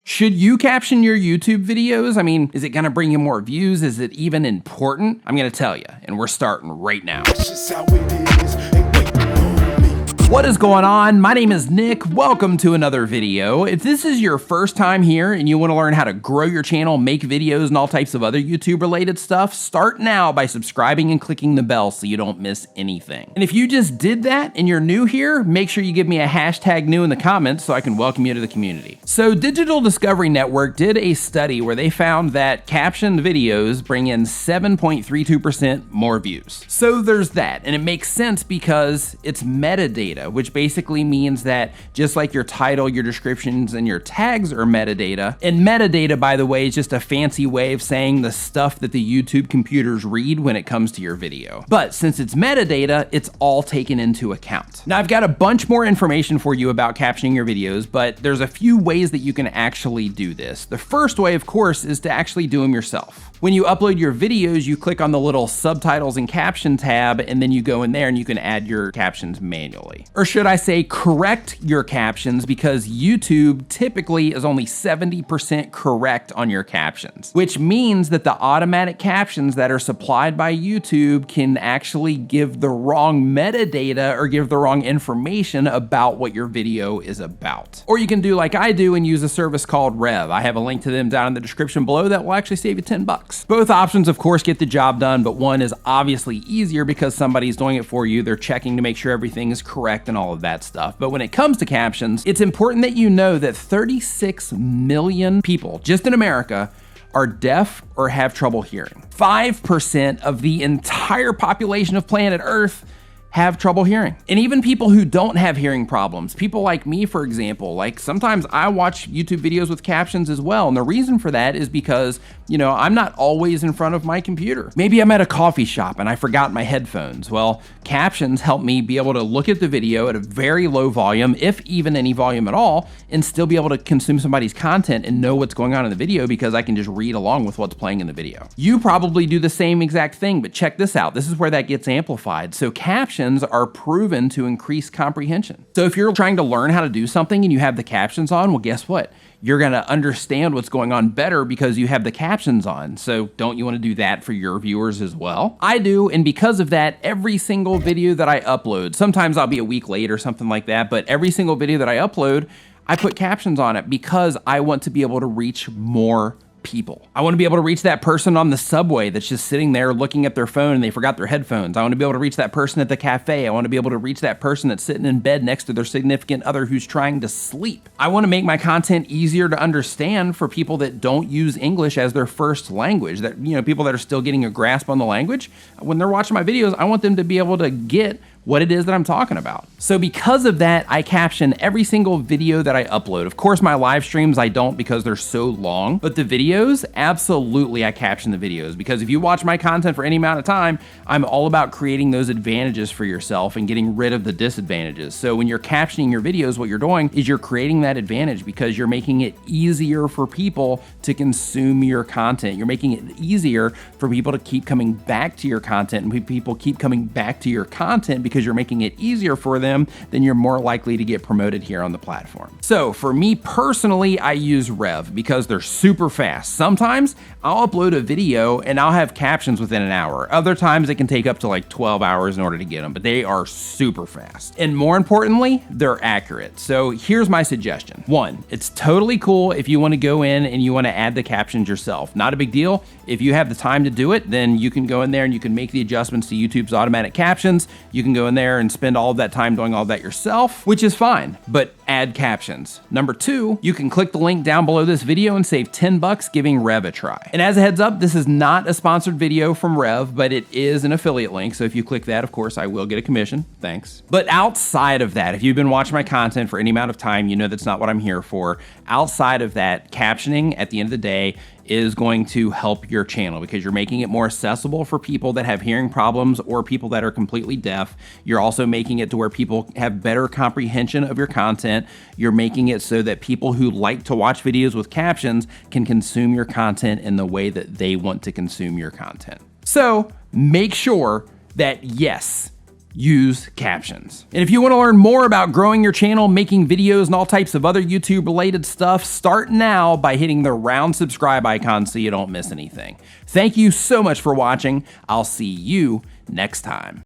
Should you caption your YouTube videos? I mean, is it gonna bring you more views? Is it even important? I'm gonna tell you, and we're starting right now. That's just how it is. Ain't waiting on me. What is going on? My name is Nick. Welcome to another video. If this is your first time here and you want to learn how to grow your channel, make videos, and all types of other YouTube related stuff, start now by subscribing and clicking the bell so you don't miss anything. And if you just did that and you're new here, make sure you give me a hashtag new in the comments so I can welcome you to the community. So Digital Discovery Network did a study where they found that captioned videos bring in 7.32% more views. So there's that, and it makes sense because it's metadata, which basically means that just like your title, your descriptions, and your tags are metadata, and metadata, by the way, is just a fancy way of saying the stuff that the YouTube computers read when it comes to your video. But since it's metadata, it's all taken into account. Now, I've got a bunch more information for you about captioning your videos, but there's a few ways that you can actually do this. The first way, of course, is to actually do them yourself. When you upload your videos, you click on the little subtitles and caption tab, and then you go in there and you can add your captions manually. Or should I say correct your captions, because YouTube typically is only 70% correct on your captions, which means that the automatic captions that are supplied by YouTube can actually give the wrong metadata or give the wrong information about what your video is about. Or you can do like I do and use a service called Rev. I have a link to them down in the description below that will actually save you 10 bucks. Both options, of course, get the job done, but one is obviously easier because somebody's doing it for you. They're checking to make sure everything is correct and all of that stuff. But when it comes to captions, it's important that you know that 36 million people just in America are deaf or have trouble hearing. 5% of the entire population of planet Earth have trouble hearing. And even people who don't have hearing problems, people like me, for example, like sometimes I watch YouTube videos with captions as well. And the reason for that is because, you know, I'm not always in front of my computer. Maybe I'm at a coffee shop and I forgot my headphones. Well, captions help me be able to look at the video at a very low volume, if even any volume at all, and still be able to consume somebody's content and know what's going on in the video because I can just read along with what's playing in the video. You probably do the same exact thing, but check this out. This is where that gets amplified. So captions are proven to increase comprehension. So if you're trying to learn how to do something and you have the captions on, well, guess what? You're gonna understand what's going on better because you have the captions on. So don't you wanna do that for your viewers as well? I do, and because of that, every single video that I upload, sometimes I'll be a week late or something like that, but every single video that I upload, I put captions on it because I want to be able to reach more people. I want to be able to reach that person on the subway that's just sitting there looking at their phone and they forgot their headphones. I want to be able to reach that person at the cafe. I want to be able to reach that person that's sitting in bed next to their significant other who's trying to sleep. I want to make my content easier to understand for people that don't use English as their first language, that, you know, people that are still getting a grasp on the language. When they're watching my videos, I want them to be able to get what it is that I'm talking about. So because of that, I caption every single video that I upload. Of course, my live streams, I don't because they're so long, but the videos, absolutely I caption the videos, because if you watch my content for any amount of time, I'm all about creating those advantages for yourself and getting rid of the disadvantages. So when you're captioning your videos, what you're doing is you're creating that advantage because you're making it easier for people to consume your content. You're making it easier for people to keep coming back to your content, and people keep coming back to your content because you're making it easier for them, then you're more likely to get promoted here on the platform. So for me personally, I use Rev because they're super fast. Sometimes I'll upload a video and I'll have captions within an hour. Other times it can take up to like 12 hours in order to get them, but they are super fast. And more importantly, they're accurate. So here's my suggestion. One, it's totally cool if you want to go in and you want to add the captions yourself. Not a big deal. If you have the time to do it, then you can go in there and you can make the adjustments to YouTube's automatic captions. You can go in there and spend all of that time doing all of that yourself, which is fine, but add captions. Number two, you can click the link down below this video and save 10 bucks giving Rev a try. And as a heads up, this is not a sponsored video from Rev, but it is an affiliate link. So if you click that, of course, I will get a commission. Thanks. But outside of that, if you've been watching my content for any amount of time, you know that's not what I'm here for. Outside of that, captioning at the end of the day is going to help your channel because you're making it more accessible for people that have hearing problems or people that are completely deaf. You're also making it to where people have better comprehension of your content. You're making it so that people who like to watch videos with captions can consume your content in the way that they want to consume your content. So make sure that yes, use captions. And if you want to learn more about growing your channel, making videos, and all types of other YouTube related stuff, start now by hitting the round subscribe icon so you don't miss anything. Thank you so much for watching. I'll see you next time.